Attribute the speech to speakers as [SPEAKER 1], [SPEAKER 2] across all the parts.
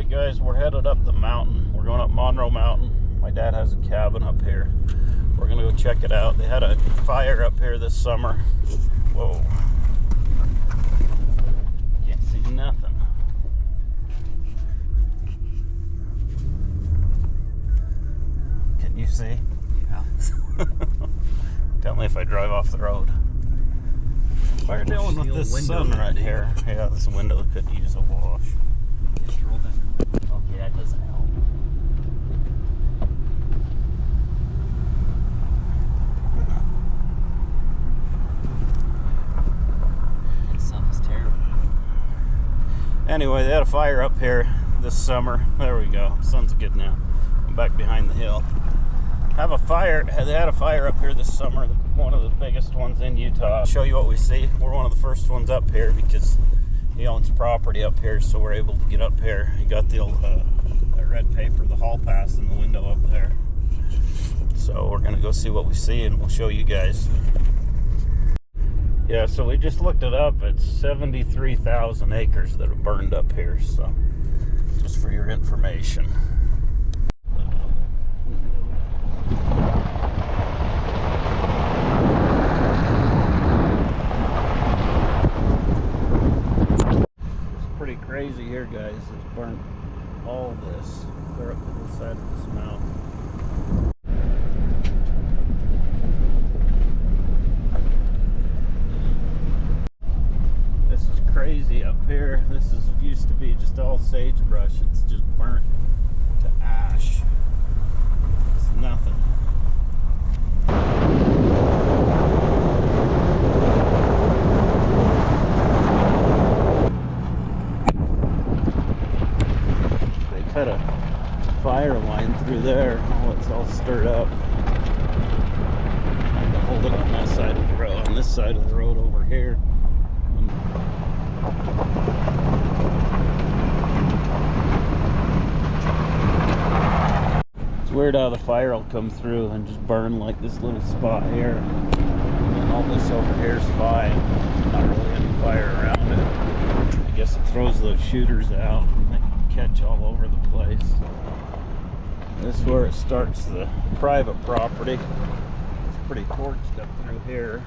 [SPEAKER 1] Alright guys, we're headed up the mountain. We're going up Monroe Mountain. My dad has a cabin up here. We're gonna go check it out. They had a fire up here this summer. Whoa. Can't see nothing. Can you see?
[SPEAKER 2] Yeah.
[SPEAKER 1] Tell me if I drive off the road. What are you doing with this sun right here? Yeah, this window could use a wash.
[SPEAKER 2] Just roll down your window. Okay, that doesn't help. The sun is terrible.
[SPEAKER 1] Anyway, they had a fire up here this summer. There we go. Sun's good now. I'm back behind the hill. They had a fire up here this summer, one of the biggest ones in Utah. I'll show you what we see. We're one of the first ones up here because he owns property up here, so we're able to get up here. He got the old that red paper, the hall pass in the window up there. So we're gonna go see what we see and we'll show you guys. Yeah, so we just looked it up. It's 73,000 acres that have burned up here, so just for your information. Pretty crazy here, guys. It's burnt all this. Clear up to the side of this mountain. This is crazy up here. This used to be just all sagebrush. It's just burnt to ash. It's nothing. Cut a fire line through there. Oh, it's all stirred up. I can hold it on that side of the road, on this side of the road over here. It's weird how the fire will come through and just burn like this little spot here. And all this over here is fine. Not really any fire around it. I guess it throws those shooters out and they catch all over the place. This is where it starts, the private property. It's pretty torched up through here.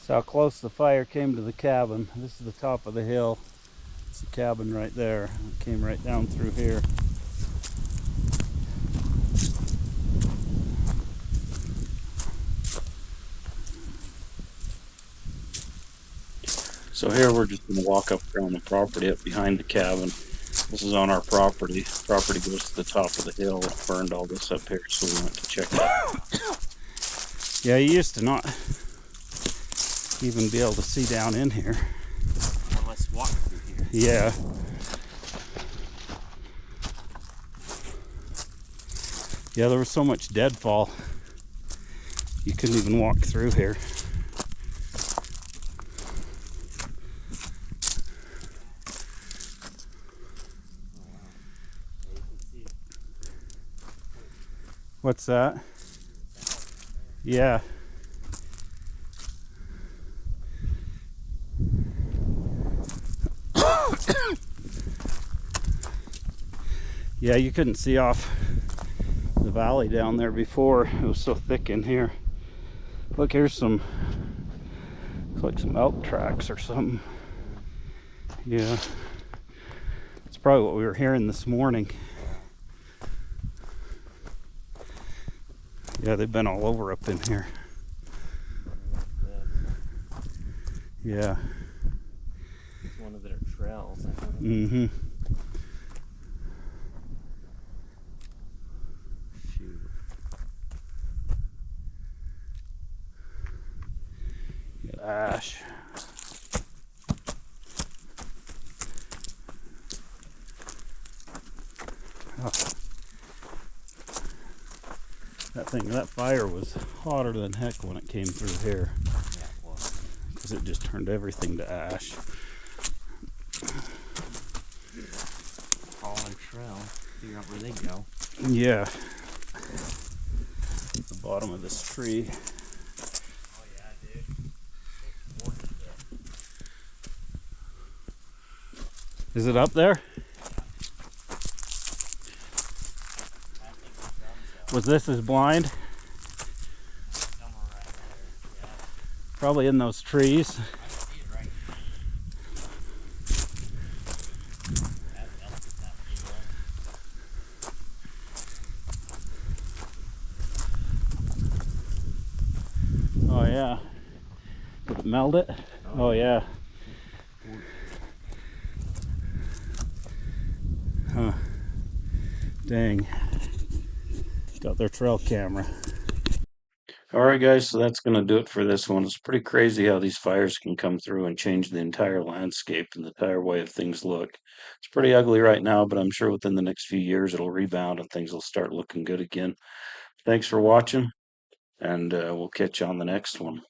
[SPEAKER 1] How close the fire came to the cabin. This is the top of the hill. It's the cabin right there. It came right down through here. So here we're just gonna walk up around the property up behind the cabin. This is on our property. Property goes to the top of the hill. It burned all this up here, so we went to check it out. Yeah, you used to not even be able to see down in here.
[SPEAKER 2] Well, let's walk through here.
[SPEAKER 1] Yeah. Yeah, there was so much deadfall. You couldn't even walk through here. What's that? Yeah. Yeah, you couldn't see off the valley down there before. It was so thick in here. Look, here's some, looks like some elk tracks or something. Yeah. It's probably what we were hearing this morning. Yeah, they've been all over up in here. Yeah.
[SPEAKER 2] It's one of their trails.
[SPEAKER 1] Mm-hmm.
[SPEAKER 2] Shoot.
[SPEAKER 1] Ash. Oh. That fire was hotter than heck when it came through here.
[SPEAKER 2] Yeah, it was.
[SPEAKER 1] Because it just turned everything to ash.
[SPEAKER 2] Follow their trail. Figure out where they go.
[SPEAKER 1] Yeah. At the bottom of this tree.
[SPEAKER 2] Oh yeah, dude.
[SPEAKER 1] Is it up there? Was this as blind?
[SPEAKER 2] Somewhere right there. Yeah.
[SPEAKER 1] Probably in those trees.
[SPEAKER 2] I see it right here. That is that big one.
[SPEAKER 1] Oh yeah. Did it meld it? Oh yeah. Huh. Dang. Got their trail camera. Alright guys, so that's going to do it for this one. It's pretty crazy how these fires can come through and change the entire landscape and the entire way of things look. It's pretty ugly right now, but I'm sure within the next few years it'll rebound and things will start looking good again. Thanks for watching, and we'll catch you on the next one.